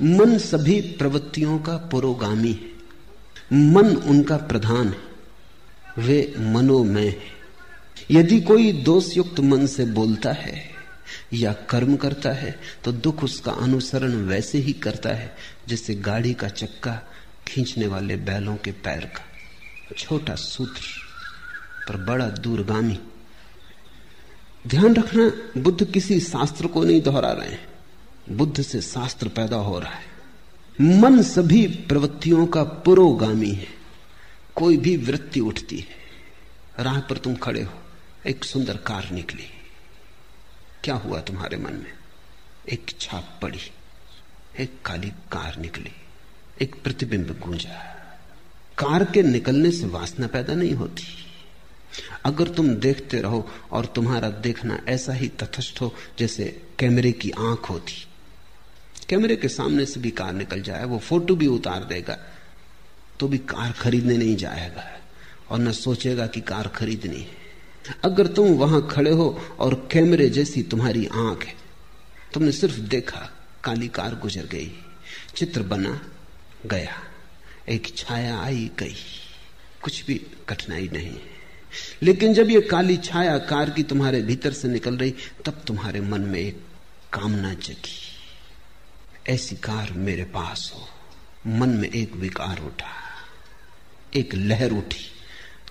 मन सभी प्रवृत्तियों का पुरोगामी है। मन उनका प्रधान है, वे मनोमय है। यदि कोई दोषयुक्त मन से बोलता है या कर्म करता है तो दुख उसका अनुसरण वैसे ही करता है जैसे गाड़ी का चक्का खींचने वाले बैलों के पैर का। छोटा सूत्र पर बड़ा दूरगामी। ध्यान रखना, बुद्ध किसी शास्त्र को नहीं दोहरा रहे हैं, बुद्ध से शास्त्र पैदा हो रहा है। मन सभी प्रवृत्तियों का पुरोगामी है। कोई भी वृत्ति उठती है, राह पर तुम खड़े हो, एक सुंदर कार निकली, क्या हुआ तुम्हारे मन में? एक छाप पड़ी, एक काली कार निकली, एक प्रतिबिंब गूंजा। कार के निकलने से वासना पैदा नहीं होती। अगर तुम देखते रहो और तुम्हारा देखना ऐसा ही तटस्थ हो जैसे कैमरे की आंख होती, कैमरे के सामने से भी कार निकल जाए, वो फोटो भी उतार देगा तो भी कार खरीदने नहीं जाएगा और न सोचेगा कि कार खरीदनी है। अगर तुम वहां खड़े हो और कैमरे जैसी तुम्हारी आंख है, तुमने सिर्फ देखा, काली कार गुजर गई, चित्र बना गया, एक छाया आई गई, कुछ भी कठिनाई नहीं। लेकिन जब ये काली छाया कार की तुम्हारे भीतर से निकल रही, तब तुम्हारे मन में एक कामना जगी, ऐसी कार मेरे पास हो। मन में एक विकार उठा, एक लहर उठी,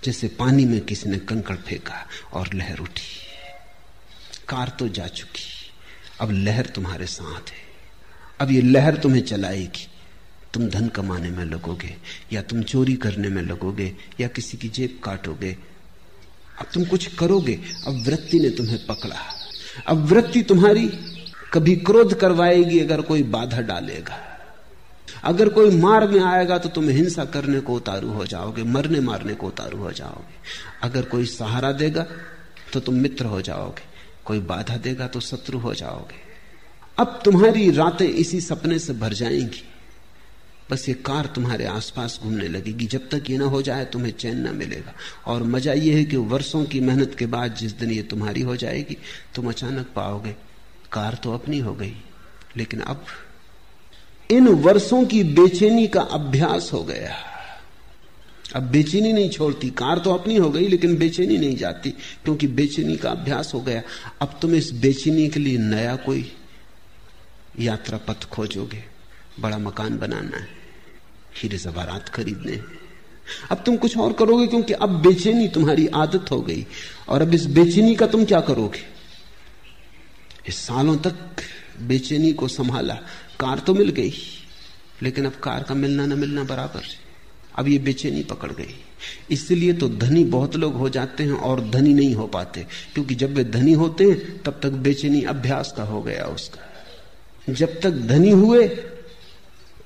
जैसे पानी में किसी ने कंकड़ फेंका और लहर उठी। कार तो जा चुकी, अब लहर तुम्हारे साथ है। अब ये लहर तुम्हें चलाएगी। तुम धन कमाने में लगोगे, या तुम चोरी करने में लगोगे, या किसी की जेब काटोगे। अब तुम कुछ करोगे। अब वृत्ति ने तुम्हें पकड़ा। अब वृत्ति तुम्हारी कभी क्रोध करवाएगी अगर कोई बाधा डालेगा। अगर कोई मार में आएगा तो तुम हिंसा करने को उतारू हो जाओगे, मरने मारने को उतारू हो जाओगे। अगर कोई सहारा देगा तो तुम मित्र हो जाओगे, कोई बाधा देगा तो शत्रु हो जाओगे। अब तुम्हारी रातें इसी सपने से भर जाएंगी। बस ये कार तुम्हारे आसपास घूमने लगेगी। जब तक ये ना हो जाए तुम्हें चैन ना मिलेगा। और मजा ये है कि वर्षों की मेहनत के बाद जिस दिन ये तुम्हारी हो जाएगी, तुम अचानक पाओगे कार तो अपनी हो गई, लेकिन अब इन वर्षों की बेचैनी का अभ्यास हो गया। अब बेचैनी नहीं छोड़ती। कार तो अपनी हो गई लेकिन बेचैनी नहीं जाती, क्योंकि बेचैनी का अभ्यास हो गया। अब तुम इस बेचैनी के लिए नया कोई यात्रा पथ खोजोगे। बड़ा मकान बनाना है, हीरे ज़वारात खरीदने हैं। अब तुम कुछ और करोगे, क्योंकि अब बेचैनी तुम्हारी आदत हो गई। और अब इस बेचैनी का तुम क्या करोगे? इस सालों तक बेचैनी को संभाला, कार तो मिल गई, लेकिन अब कार का मिलना न मिलना बराबर है। अब ये बेचैनी पकड़ गई। इसलिए तो धनी बहुत लोग हो जाते हैं और धनी नहीं हो पाते, क्योंकि जब वे धनी होते हैं तब तक बेचैनी अभ्यास का हो गया उसका। जब तक धनी हुए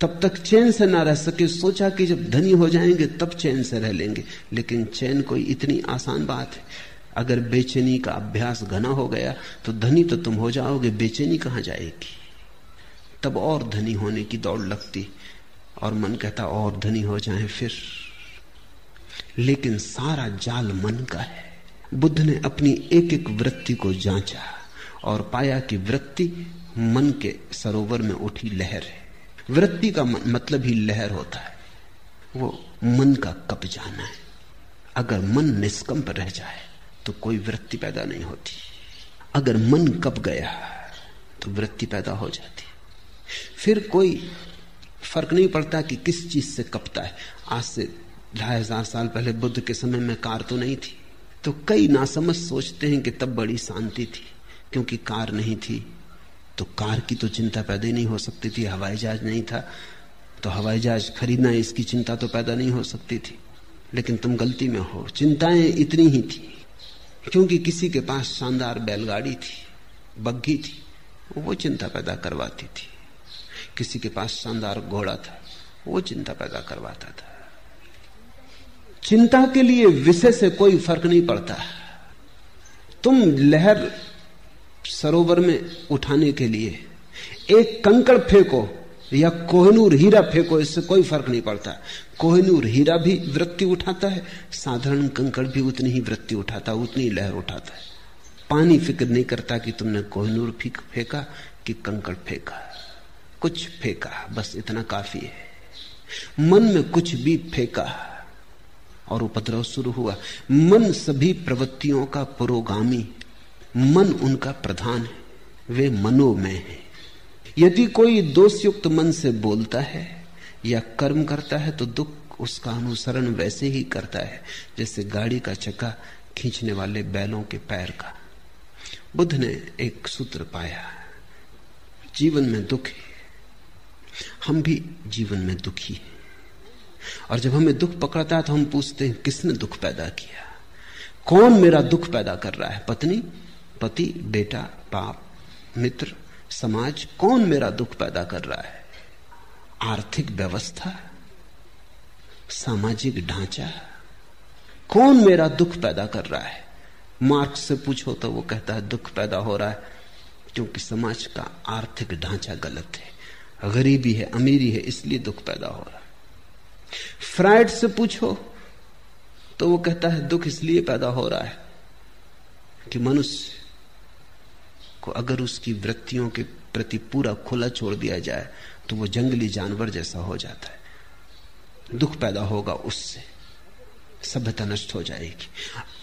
तब तक चैन से ना रह सके। सोचा कि जब धनी हो जाएंगे तब चैन से रह लेंगे, लेकिन चैन कोई इतनी आसान बात है? अगर बेचैनी का अभ्यास घना हो गया तो धनी तो तुम हो जाओगे, बेचैनी कहां जाएगी? तब और धनी होने की दौड़ लगती और मन कहता और धनी हो जाएं फिर। लेकिन सारा जाल मन का है। बुद्ध ने अपनी एक एक वृत्ति को जांचा और पाया कि वृत्ति मन के सरोवर में उठी लहर है। वृत्ति का मतलब ही लहर होता है, वो मन का कब जाना है। अगर मन निष्कंप रह जाए तो कोई वृत्ति पैदा नहीं होती। अगर मन कब गया तो वृत्ति पैदा हो जाती। फिर कोई फर्क नहीं पड़ता कि किस चीज से कपता है। आज से 2500 साल पहले बुद्ध के समय में कार तो नहीं थी, तो कई नासमझ सोचते हैं कि तब बड़ी शांति थी, क्योंकि कार नहीं थी तो कार की तो चिंता पैदा ही नहीं हो सकती थी। हवाई जहाज नहीं था तो हवाई जहाज खरीदना, इसकी चिंता तो पैदा नहीं हो सकती थी। लेकिन तुम गलती में हो, चिंताएं इतनी ही थी, क्योंकि किसी के पास शानदार बैलगाड़ी थी, बग्घी थी, वो चिंता पैदा करवाती थी। किसी के पास शानदार घोड़ा था, वो चिंता पैदा करवाता था। चिंता के लिए विषय से कोई फर्क नहीं पड़ता। तुम लहर सरोवर में उठाने के लिए एक कंकड़ फेंको या कोहिनूर हीरा फेंको, इससे कोई फर्क नहीं पड़ता। कोहिनूर हीरा भी वृत्ति उठाता है, साधारण कंकड़ भी उतनी ही वृत्ति उठाता है, उतनी लहर उठाता है। पानी फिक्र नहीं करता कि तुमने कोहिनूर फेंका कि कंकड़ फेंका। कुछ फेंका, बस इतना काफी है। मन में कुछ भी फेंका और उपद्रव शुरू हुआ। मन सभी प्रवृत्तियों का पुरोगामी, मन उनका प्रधान है, वे मनोमय है। यदि कोई दोषयुक्त मन से बोलता है या कर्म करता है तो दुख उसका अनुसरण वैसे ही करता है जैसे गाड़ी का चक्का खींचने वाले बैलों के पैर का। बुद्ध ने एक सूत्र पाया, जीवन में दुख है, हम भी जीवन में दुखी हैं। और जब हमें दुख पकड़ता है तो हम पूछते हैं किसने दुख पैदा किया, कौन मेरा दुख पैदा कर रहा है? पत्नी, पति, बेटा, बाप, मित्र, समाज, कौन मेरा दुख पैदा कर रहा है? आर्थिक व्यवस्था, सामाजिक ढांचा, कौन मेरा दुख पैदा कर रहा है? मार्क्स से पूछो तो वो कहता है दुख पैदा हो रहा है क्योंकि समाज का आर्थिक ढांचा गलत है, गरीबी है, अमीरी है, इसलिए दुख पैदा हो रहा है। फ्रायड से पूछो तो वो कहता है दुख इसलिए पैदा हो रहा है कि मनुष्य को अगर उसकी वृत्तियों के प्रति पूरा खुला छोड़ दिया जाए तो वो जंगली जानवर जैसा हो जाता है। दुख पैदा होगा उससे, सभ्यता नष्ट हो जाएगी।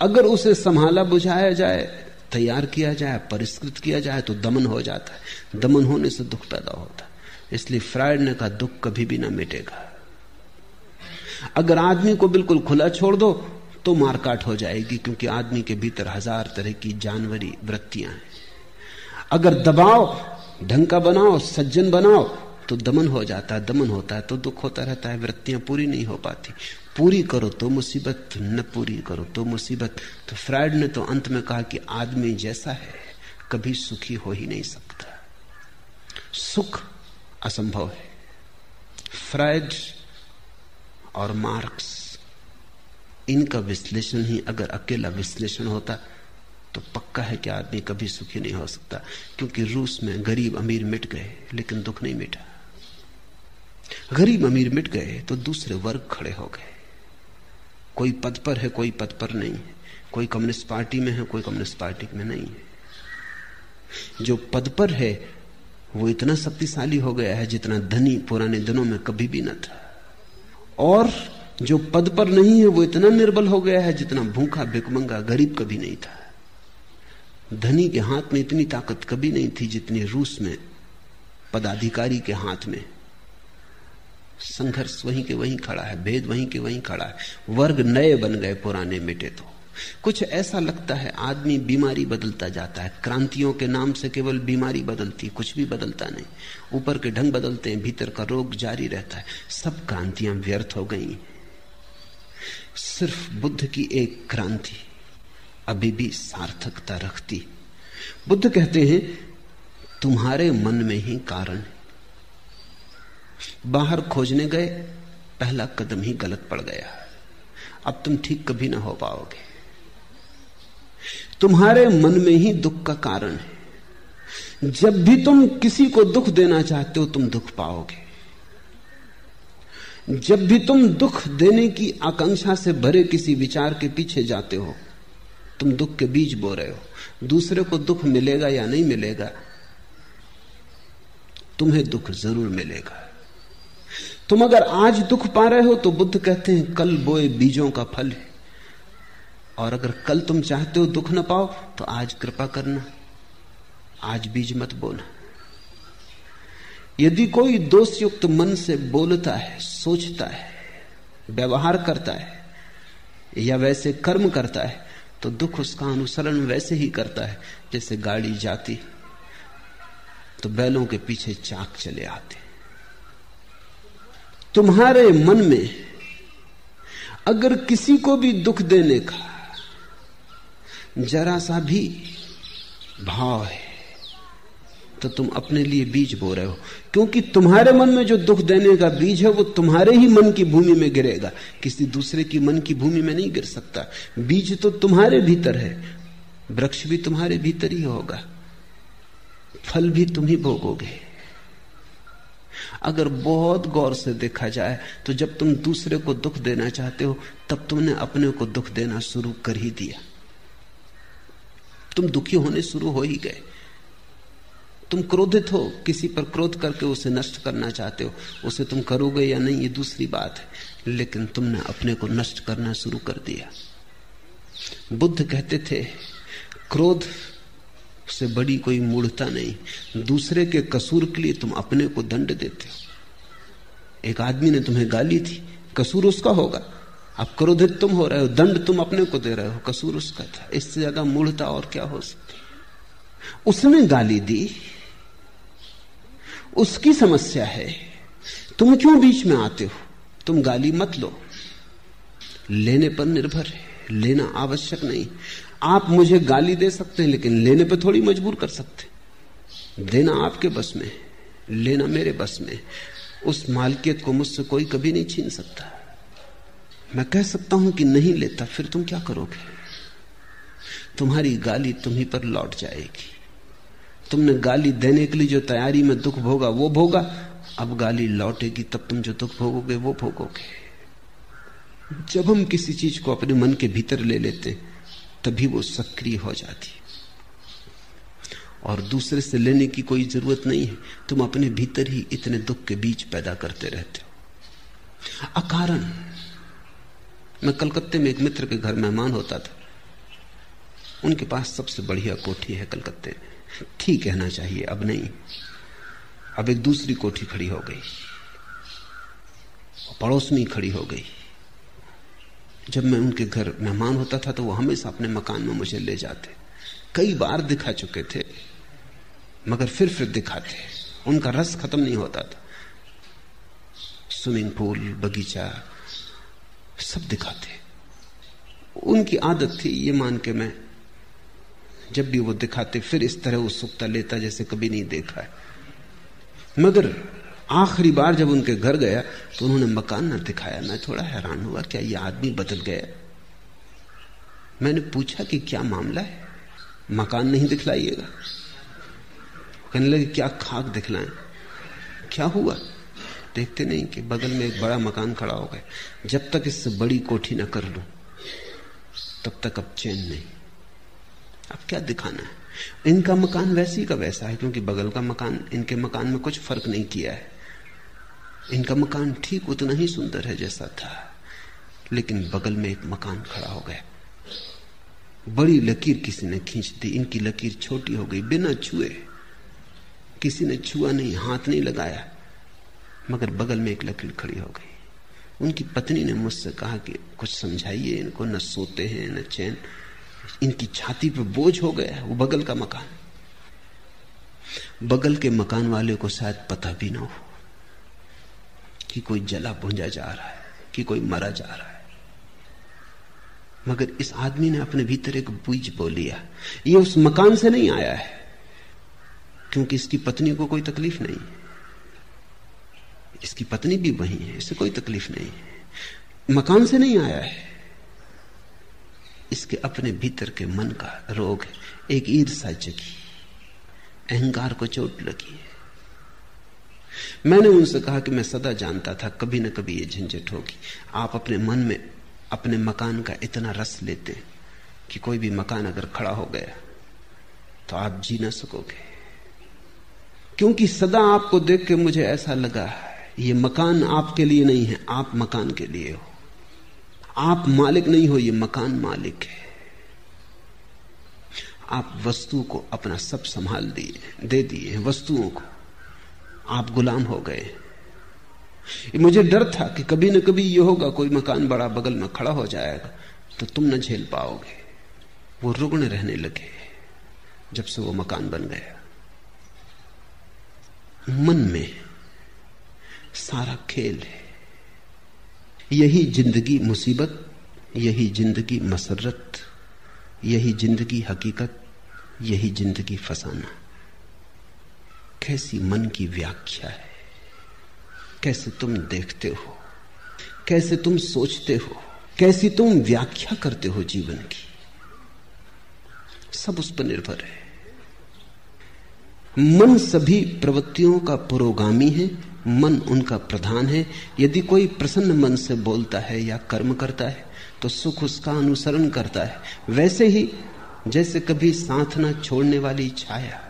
अगर उसे संभाला बुझाया जाए, तैयार किया जाए, परिष्कृत किया जाए तो दमन हो जाता है। दमन होने से दुख पैदा होता है। इसलिए फ्रायड ने कहा दुख कभी भी ना मिटेगा। अगर आदमी को बिल्कुल खुला छोड़ दो तो मारकाट हो जाएगी, क्योंकि आदमी के भीतर हजार तरह की जानवरी वृत्तियां हैं। अगर दबाओ, ढंग का बनाओ, सज्जन बनाओ तो दमन हो जाता है। दमन होता है तो दुख होता रहता है, वृत्तियां पूरी नहीं हो पाती। पूरी करो तो मुसीबत, न पूरी करो तो मुसीबत। तो फ्रायड ने तो अंत में कहा कि आदमी जैसा है कभी सुखी हो ही नहीं सकता, सुख असंभव है। फ्रायड और मार्क्स, इनका विश्लेषण ही अगर अकेला विश्लेषण होता तो पक्का है कि आदमी कभी सुखी नहीं हो सकता। क्योंकि रूस में गरीब अमीर मिट गए लेकिन दुख नहीं मिटा। गरीब अमीर मिट गए तो दूसरे वर्ग खड़े हो गए। कोई पद पर है, कोई पद पर नहीं है, कोई कम्युनिस्ट पार्टी में है, कोई कम्युनिस्ट पार्टी में नहीं है। जो पद पर है वो इतना शक्तिशाली हो गया है जितना धनी पुराने दिनों में कभी भी न था, और जो पद पर नहीं है वो इतना निर्बल हो गया है जितना भूखा भिखमंगा गरीब कभी नहीं था। धनी के हाथ में इतनी ताकत कभी नहीं थी जितनी रूस में पदाधिकारी के हाथ में। संघर्ष वहीं के वहीं खड़ा है, भेद वहीं के वहीं खड़ा है। वर्ग नए बन गए, पुराने मिटे। तो कुछ ऐसा लगता है आदमी बीमारी बदलता जाता है। क्रांतियों के नाम से केवल बीमारी बदलती, कुछ भी बदलता नहीं। ऊपर के ढंग बदलते हैं, भीतर का रोग जारी रहता है। सब क्रांतियां व्यर्थ हो गई। सिर्फ बुद्ध की एक क्रांति अभी भी सार्थकता रखती। बुद्ध कहते हैं तुम्हारे मन में ही कारण है। बाहर खोजने गए, पहला कदम ही गलत पड़ गया, अब तुम ठीक कभी ना हो पाओगे। तुम्हारे मन में ही दुख का कारण है। जब भी तुम किसी को दुख देना चाहते हो तुम दुख पाओगे। जब भी तुम दुख देने की आकांक्षा से भरे किसी विचार के पीछे जाते हो तुम दुख के बीज बो रहे हो। दूसरे को दुख मिलेगा या नहीं मिलेगा, तुम्हें दुख जरूर मिलेगा। तुम अगर आज दुख पा रहे हो तो बुद्ध कहते हैं कल बोए बीजों का फल है। और अगर कल तुम चाहते हो दुख न पाओ तो आज कृपा करना, आज बीज मत बोना। यदि कोई दोषयुक्त मन से बोलता है, सोचता है, व्यवहार करता है या वैसे कर्म करता है तो दुख उसका अनुसरण वैसे ही करता है जैसे गाड़ी जाती तो बैलों के पीछे चाक चले आते। तुम्हारे मन में अगर किसी को भी दुख देने का जरा सा भी भाव है तो तुम अपने लिए बीज बो रहे हो। क्योंकि तुम्हारे मन में जो दुख देने का बीज है वो तुम्हारे ही मन की भूमि में गिरेगा, किसी दूसरे की मन की भूमि में नहीं गिर सकता। बीज तो तुम्हारे भीतर है, वृक्ष भी तुम्हारे भीतर ही होगा, फल भी तुम ही भोगोगे। अगर बहुत गौर से देखा जाए तो जब तुम दूसरे को दुख देना चाहते हो तब तुमने अपने को दुख देना शुरू कर ही दिया। तुम दुखी होने शुरू हो ही गए। तुम क्रोधित हो, किसी पर क्रोध करके उसे नष्ट करना चाहते हो, उसे तुम करोगे या नहीं ये दूसरी बात है, लेकिन तुमने अपने को नष्ट करना शुरू कर दिया। बुद्ध कहते थे क्रोध से बड़ी कोई मूढ़ता नहीं, दूसरे के कसूर के लिए तुम अपने को दंड देते हो। एक आदमी ने तुम्हें गाली थी, कसूर उसका होगा, अब क्रोधित तुम हो रहे हो, दंड तुम अपने को दे रहे हो, कसूर उसका था। इससे ज्यादा मूढ़ता और क्या हो सकती? उसने गाली दी, उसकी समस्या है, तुम क्यों बीच में आते हो? तुम गाली मत लो, लेने पर निर्भर है, लेना आवश्यक नहीं। आप मुझे गाली दे सकते हैं लेकिन लेने पर थोड़ी मजबूर कर सकते। देना आपके बस में, लेना मेरे बस में। उस मालकियत को मुझसे कोई कभी नहीं छीन सकता। मैं कह सकता हूं कि नहीं लेता, फिर तुम क्या करोगे? तुम्हारी गाली तुम्ही पर लौट जाएगी। तुमने गाली देने के लिए जो तैयारी में दुख भोगा वो भोगा, अब गाली लौटेगी तब तुम जो दुख भोगोगे वो भोगोगे। जब हम किसी चीज को अपने मन के भीतर ले लेते तभी वो सक्रिय हो जाती, और दूसरे से लेने की कोई जरूरत नहीं है। तुम अपने भीतर ही इतने दुख के बीज पैदा करते रहते हो अकारण। मैं कलकत्ते में एक मित्र के घर मेहमान होता था। उनके पास सबसे बढ़िया कोठी है कलकत्ते में, ठीक कहना चाहिए, अब नहीं। अब एक दूसरी कोठी खड़ी हो गई, पड़ोस में खड़ी हो गई। जब मैं उनके घर मेहमान होता था तो वो हमेशा अपने मकान में मुझे ले जाते। कई बार दिखा चुके थे मगर फिर दिखाते, उनका रस खत्म नहीं होता था। स्विमिंग पूल, बगीचा सब दिखाते। उनकी आदत थी, ये मान के मैं जब भी वो दिखाते फिर इस तरह उत्सुकता लेता जैसे कभी नहीं देखा है। मगर आखिरी बार जब उनके घर गया तो उन्होंने मकान न दिखाया। मैं थोड़ा हैरान हुआ, क्या ये आदमी बदल गया? मैंने पूछा कि क्या मामला है, मकान नहीं दिखलाइएगा? कहने लगे क्या खाक दिखलाएं, क्या हुआ? देखते नहीं कि बगल में एक बड़ा मकान खड़ा हो गया। जब तक इससे बड़ी कोठी न कर लूं तब तक अब चैन नहीं। अब क्या दिखाना है? इनका मकान वैसी का वैसा है, क्योंकि बगल का मकान इनके मकान में कुछ फर्क नहीं किया है। इनका मकान ठीक उतना ही सुंदर है जैसा था, लेकिन बगल में एक मकान खड़ा हो गया। बड़ी लकीर किसी ने खींच दी, इनकी लकीर छोटी हो गई बिना छुए। किसी ने छुआ नहीं, हाथ नहीं लगाया, मगर बगल में एक लकीर खड़ी हो गई। उनकी पत्नी ने मुझसे कहा कि कुछ समझाइए इनको, न सोते हैं न चैन, इनकी छाती पे बोझ हो गया है वो बगल का मकान। बगल के मकान वाले को शायद पता भी ना हो कि कोई जला भुंजा जा रहा है, कि कोई मरा जा रहा है, मगर इस आदमी ने अपने भीतर एक बीज बो लिया। ये उस मकान से नहीं आया है, क्योंकि इसकी पत्नी को कोई तकलीफ नहीं, इसकी पत्नी भी वही है, इसे कोई तकलीफ नहीं है। मकान से नहीं आया है, इसके अपने भीतर के मन का रोग है। एक ईर्ष्या जगी, अहंकार को चोट लगी है। मैंने उनसे कहा कि मैं सदा जानता था कभी न कभी ये झंझट होगी। आप अपने मन में अपने मकान का इतना रस लेते कि कोई भी मकान अगर खड़ा हो गया तो आप जी ना सकोगे। क्योंकि सदा आपको देख के मुझे ऐसा लगा ये मकान आपके लिए नहीं है, आप मकान के लिए हो। आप मालिक नहीं हो, ये मकान मालिक है। आप वस्तु को अपना सब संभाल दिए, दे दिए वस्तुओं को, आप गुलाम हो गए। मुझे डर था कि कभी न कभी ये होगा, कोई मकान बड़ा बगल में खड़ा हो जाएगा तो तुम न झेल पाओगे। वो रुग्ण रहने लगे जब से वो मकान बन गया। मन में सारा खेल है। यही जिंदगी मुसीबत, यही जिंदगी मसरत, यही जिंदगी हकीकत, यही जिंदगी फसाना। कैसी मन की व्याख्या है, कैसे तुम देखते हो, कैसे तुम सोचते हो, कैसी तुम व्याख्या करते हो जीवन की, सब उस पर निर्भर है। मन सभी प्रवृत्तियों का पुरोगामी है, मन उनका प्रधान है। यदि कोई प्रसन्न मन से बोलता है या कर्म करता है तो सुख उसका अनुसरण करता है, वैसे ही जैसे कभी साथ न छोड़ने वाली छाया।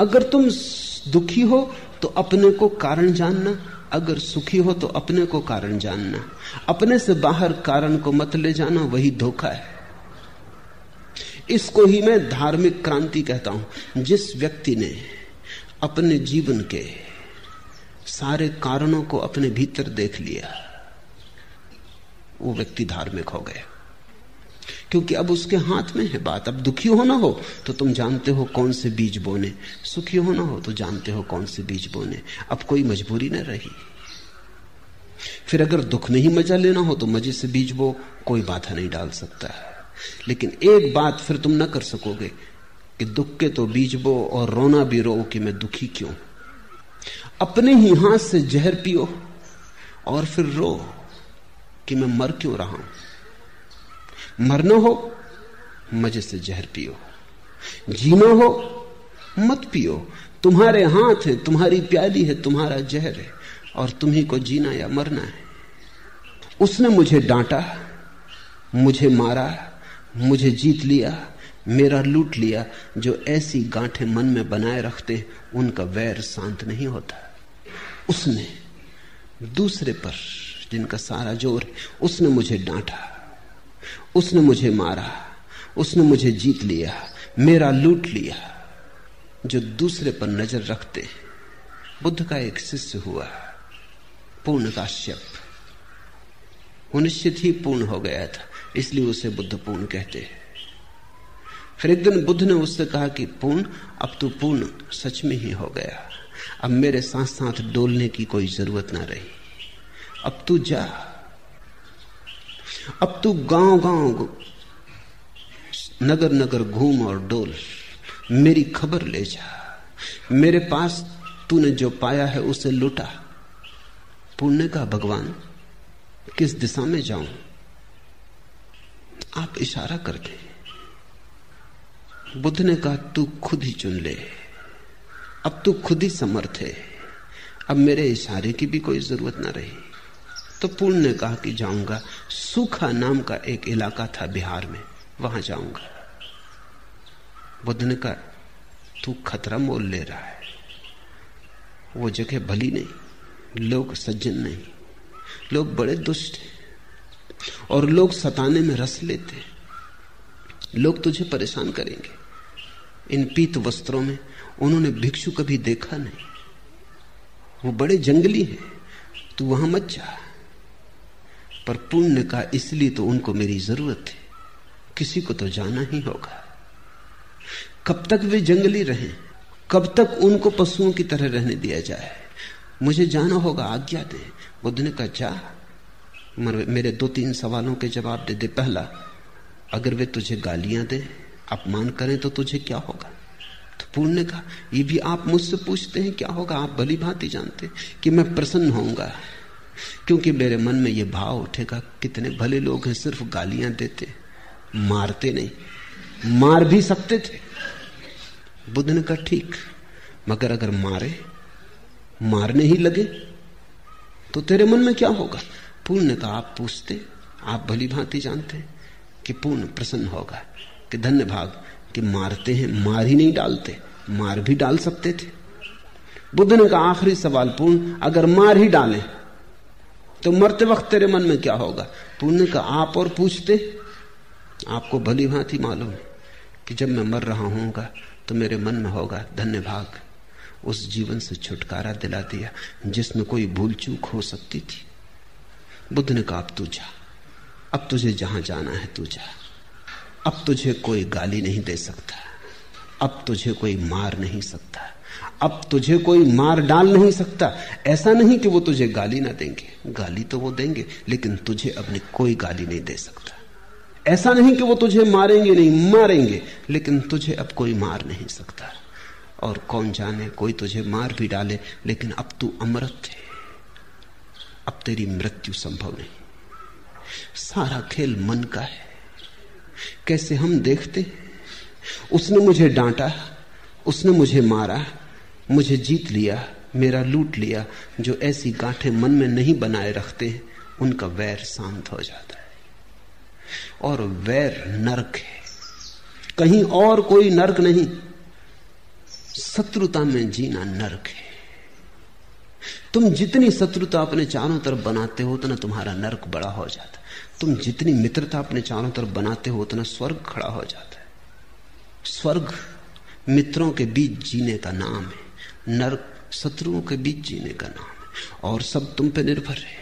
अगर तुम दुखी हो तो अपने को कारण जानना, अगर सुखी हो तो अपने को कारण जानना। अपने से बाहर कारण को मत ले जाना, वही धोखा है। इसको ही मैं धार्मिक क्रांति कहता हूं। जिस व्यक्ति ने अपने जीवन के सारे कारणों को अपने भीतर देख लिया, वो व्यक्ति धार्मिक हो गया, क्योंकि अब उसके हाथ में है बात। अब दुखी होना हो तो तुम जानते हो कौन से बीज बोने, सुखी होना हो तो जानते हो कौन से बीज बोने। अब कोई मजबूरी न रही। फिर अगर दुख में ही मजा लेना हो तो मजे से बीज बो, कोई बाधा नहीं डाल सकता। लेकिन एक बात फिर तुम न कर सकोगे कि दुख के तो बीज बो और रोना भी रो कि मैं दुखी क्यों। अपने ही हाथ से जहर पियो और फिर रो कि मैं मर क्यों रहा हूं। मरना हो मजे से जहर पियो, जीना हो मत पियो। तुम्हारे हाथ है, तुम्हारी प्याली है, तुम्हारा जहर है, और तुम्ही को जीना या मरना है। उसने मुझे डांटा, मुझे मारा, मुझे जीत लिया, मेरा लूट लिया। जो ऐसी गांठें मन में बनाए रखते उनका वैर शांत नहीं होता। उसने दूसरे पर जिनका सारा जोर है, उसने मुझे डांटा, उसने मुझे मारा, उसने मुझे जीत लिया, मेरा लूट लिया। जो दूसरे पर नजर रखते। बुद्ध का एक शिष्य हुआ, पूर्ण काश्यप। वो निश्चित ही पूर्ण हो गया था, इसलिए उसे बुद्ध पूर्ण कहते हैं। फिर एक दिन बुद्ध ने उससे कहा कि पूर्ण, अब तू पूर्ण सच में ही हो गया। अब मेरे साथ साथ डोलने की कोई जरूरत ना रही। अब तू जा, अब तू गांव गांव नगर नगर घूम और डोल, मेरी खबर ले जा। मेरे पास तूने जो पाया है उसे लुटा। पूर्ण ने कहा, भगवान किस दिशा में जाऊं? आप इशारा कर दे। बुद्ध ने कहा, तू खुद ही चुन ले। अब तू खुद ही समर्थ है, अब मेरे इशारे की भी कोई जरूरत ना रही। तो पूर्ण ने कहा कि जाऊंगा। सूखा नाम का एक इलाका था बिहार में, वहां जाऊंगा। बुद्ध ने कहा, तू खतरा मोल ले रहा है। वो जगह भली नहीं, लोग सज्जन नहीं, लोग बड़े दुष्ट हैं, और लोग सताने में रस लेते हैं। लोग तुझे परेशान करेंगे। इन पीत वस्त्रों में उन्होंने भिक्षु कभी देखा नहीं, वो बड़े जंगली हैं, तू वहां मत जा। पर पूर्ण ने कहा, इसलिए तो उनको मेरी जरूरत है, किसी को तो जाना ही होगा। कब तक वे जंगली रहें? कब तक उनको पशुओं की तरह रहने दिया जाए? मुझे जाना होगा, आज्ञा दे। बुद्ध ने कहा, जा, मेरे 2-3 सवालों के जवाब दे दे। पहला, अगर वे तुझे गालियां दे, अपमान करें तो तुझे क्या होगा? तो पूर्ण ने कहा, ये भी आप मुझसे पूछते हैं क्या होगा? आप भली भांति जानते कि मैं प्रसन्न होऊंगा, क्योंकि मेरे मन में यह भाव उठेगा, कितने भले लोग हैं, सिर्फ गालियां देते, मारते नहीं। मार भी सकते थे। बुद्ध ने कहा, ठीक, मगर अगर मारने ही लगे तो तेरे मन में क्या होगा? पूर्ण ने कहा, आप पूछते, आप भली भांति जानते हैं कि पूर्ण प्रसन्न होगा कि धन्य भाग कि मारते हैं, मार ही नहीं डालते, मार भी डाल सकते थे। बुद्ध ने कहा, आखिरी सवाल पूर्ण, अगर मार ही डालें तो मरते वक्त तेरे मन में क्या होगा? पूर्ण ने कहा, आप और पूछते, आपको भली भांति मालूम है कि जब मैं मर रहा हूंगा तो मेरे मन में होगा, धन्य भाग, उस जीवन से छुटकारा दिला दिया जिसमें कोई भूल चूक हो सकती थी। बुद्ध ने कहा, अब तू जा, अब तुझे जहां जाना है तू जा। अब तुझे कोई गाली नहीं दे सकता, अब तुझे कोई मार नहीं सकता, अब तुझे कोई मार डाल नहीं सकता। ऐसा नहीं कि वो तुझे गाली ना देंगे, गाली तो वो देंगे, लेकिन तुझे अपनी कोई गाली नहीं दे सकता। ऐसा नहीं कि वो तुझे मारेंगे नहीं, मारेंगे, लेकिन तुझे अब कोई मार नहीं सकता। और कौन जाने, कोई तुझे मार भी डाले, लेकिन अब तू अमृत है, अब तेरी मृत्यु संभव नहीं। सारा खेल मन का है। कैसे हम देखते, उसने मुझे डांटा, उसने मुझे मारा, मुझे जीत लिया, मेरा लूट लिया। जो ऐसी गांठें मन में नहीं बनाए रखते हैं, उनका वैर शांत हो जाता है। और वैर नरक है, कहीं और कोई नरक नहीं। शत्रुता में जीना नरक है। तुम जितनी शत्रुता अपने चारों तरफ बनाते हो उतना तुम्हारा नरक बड़ा हो जाता है। तुम जितनी मित्रता अपने चारों तरफ बनाते हो उतना स्वर्ग खड़ा हो जाता है। स्वर्ग मित्रों के बीच जीने का नाम है, नरक शत्रुओं के बीच जीने का नाम है। और सब तुम पे निर्भर है।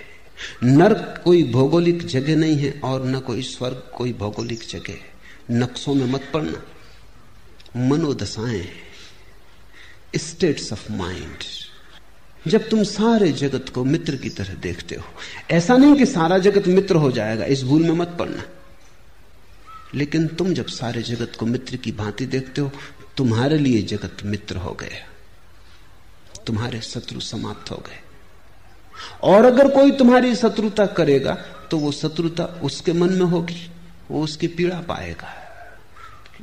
नरक कोई भौगोलिक जगह नहीं है और न कोई स्वर्ग कोई भौगोलिक जगह है। नक्शों में मत पड़ना। मनोदशाएं, स्टेट्स ऑफ माइंड। जब तुम सारे जगत को मित्र की तरह देखते हो, ऐसा नहीं कि सारा जगत मित्र हो जाएगा, इस भूल में मत पड़ना। लेकिन तुम जब सारे जगत को मित्र की भांति देखते हो, तुम्हारे लिए जगत मित्र हो गया, तुम्हारे शत्रु समाप्त हो गए। और अगर कोई तुम्हारी शत्रुता करेगा तो वो शत्रुता उसके मन में होगी, वो उसकी पीड़ा पाएगा,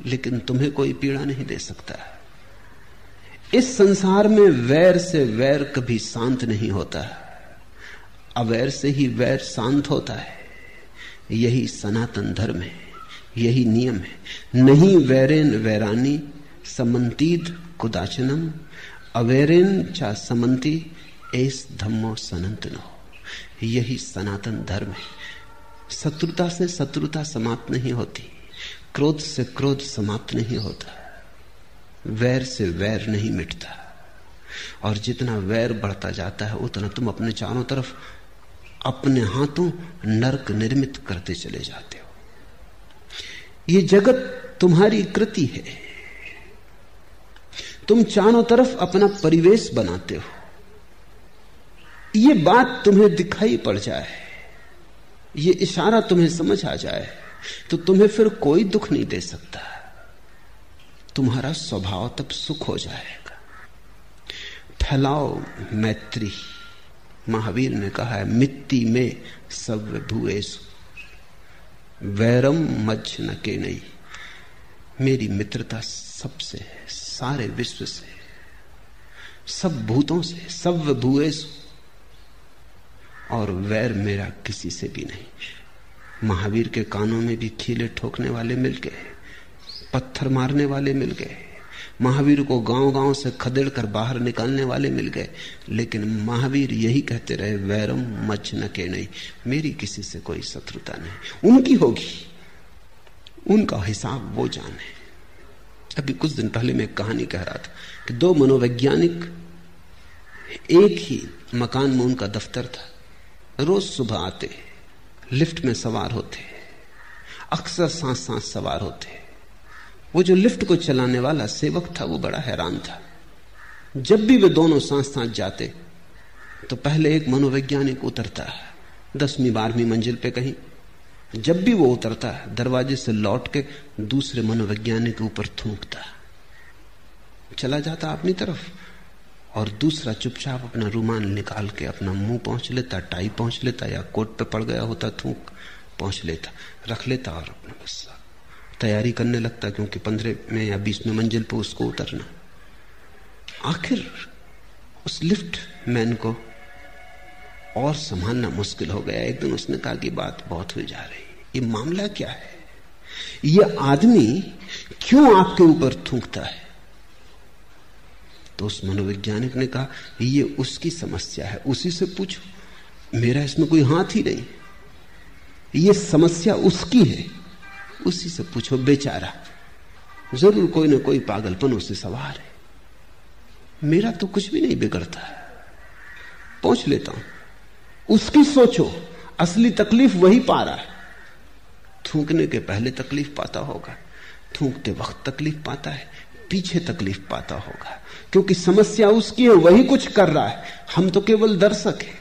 लेकिन तुम्हें कोई पीड़ा नहीं दे सकता। इस संसार में वैर से वैर कभी शांत नहीं होता, अवैर से ही वैर शांत होता है। यही सनातन धर्म है, यही नियम है। नहीं वैरेन वैरानी समंतीद कुदाचनम, अवैरेन चा समंती एस धम्मो सनातनो। यही सनातन धर्म है। शत्रुता से शत्रुता समाप्त नहीं होती, क्रोध से क्रोध समाप्त नहीं होता, वैर से वैर नहीं मिटता। और जितना वैर बढ़ता जाता है उतना तुम अपने चारों तरफ अपने हाथों नरक निर्मित करते चले जाते हो। ये जगत तुम्हारी कृति है, तुम चारों तरफ अपना परिवेश बनाते हो। ये बात तुम्हें दिखाई पड़ जाए, ये इशारा तुम्हें समझ आ जाए तो तुम्हें फिर कोई दुख नहीं दे सकता। तुम्हारा स्वभाव तब सुख हो जाएगा। फैलाओ मैत्री। महावीर ने कहा है, मित्ति में सब भूएसु वैरम मज्ज न के नहीं। मेरी मित्रता सबसे है, सारे विश्व से, सब भूतों से, सब भूएसु, और वैर मेरा किसी से भी नहीं। महावीर के कानों में भी खीले ठोकने वाले मिल गए, पत्थर मारने वाले मिल गए, महावीर को गांव-गांव से खदेड़ कर बाहर निकालने वाले मिल गए, लेकिन महावीर यही कहते रहे, वैरम मच्छ न के नहीं, मेरी किसी से कोई शत्रुता नहीं। उनकी होगी, उनका हिसाब वो जाने। अभी कुछ दिन पहले मैं एक कहानी कह रहा था कि दो मनोवैज्ञानिक, एक ही मकान में उनका दफ्तर था, रोज सुबह आते, लिफ्ट में सवार होते, अक्सर साथ साथ सवार होते। वो जो लिफ्ट को चलाने वाला सेवक था वो बड़ा हैरान था। जब भी वे दोनों साथ साथ जाते तो पहले एक मनोवैज्ञानिक उतरता 10वीं 12वीं मंजिल पे कहीं। जब भी वो उतरता दरवाजे से लौट के दूसरे मनोवैज्ञानिक के ऊपर थूकता, चला जाता अपनी तरफ, और दूसरा चुपचाप अपना रुमाल निकाल के अपना मुंह पहुंच लेता, टाई पहुंच लेता, या कोट पे पड़ गया होता थूक पहुंच लेता, रख लेता और अपना बस तैयारी करने लगता, क्योंकि 15वें या 20वें मंजिल पर उसको उतरना। आखिर उस लिफ्ट मैन को और संभालना मुश्किल हो गया। एक दिन उसने कहा कि बात बहुत हो जा रही, ये मामला क्या है, ये आदमी क्यों आपके ऊपर थूकता है? तो उस मनोवैज्ञानिक ने कहा, ये उसकी समस्या है, उसी से पूछो, मेरा इसमें कोई हाथ ही नहीं, ये समस्या उसकी है, उसी से पूछो। बेचारा जरूर कोई ना कोई पागलपन उसे सवार है, मेरा तो कुछ भी नहीं बिगड़ता, पहुंच लेता हूं, उसकी सोचो, असली तकलीफ वही पा रहा है। थूकने के पहले तकलीफ पाता होगा, थूकते वक्त तकलीफ पाता है, पीछे तकलीफ पाता होगा, क्योंकि समस्या उसकी है, वही कुछ कर रहा है, हम तो केवल दर्शक हैं।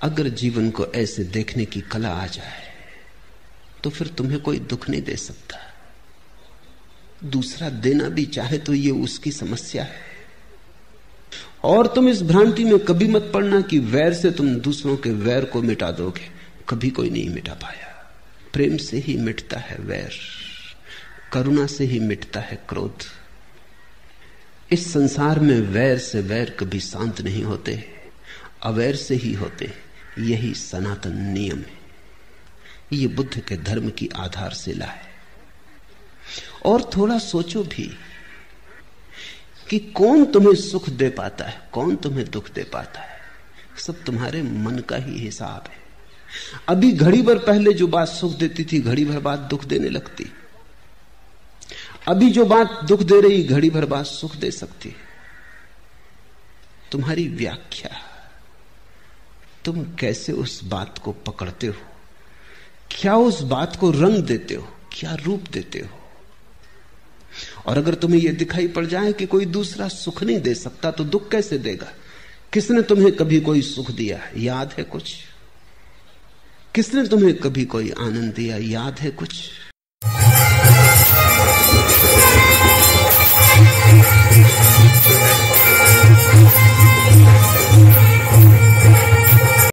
अगर जीवन को ऐसे देखने की कला आ जाए तो फिर तुम्हें कोई दुख नहीं दे सकता। दूसरा देना भी चाहे तो ये उसकी समस्या है। और तुम इस भ्रांति में कभी मत पड़ना कि वैर से तुम दूसरों के वैर को मिटा दोगे, कभी कोई नहीं मिटा पाया। प्रेम से ही मिटता है वैर, करुणा से ही मिटता है क्रोध। इस संसार में वैर से वैर कभी शांत नहीं होते, अवैर से ही होते। यही सनातन नियम है, ये बुद्ध के धर्म की आधारशिला है। और थोड़ा सोचो भी, कि कौन तुम्हें सुख दे पाता है, कौन तुम्हें दुख दे पाता है, सब तुम्हारे मन का ही हिसाब है। अभी घड़ी भर पहले जो बात सुख देती थी, घड़ी भर बाद दुख देने लगती। अभी जो बात दुख दे रही, घड़ी भर बाद सुख दे सकती है। तुम्हारी व्याख्या, तुम कैसे उस बात को पकड़ते हो, क्या उस बात को रंग देते हो, क्या रूप देते हो। और अगर तुम्हें यह दिखाई पड़ जाए कि कोई दूसरा सुख नहीं दे सकता, तो दुख कैसे देगा? किसने तुम्हें कभी कोई सुख दिया, याद है कुछ? किसने तुम्हें कभी कोई आनंद दिया, याद है कुछ?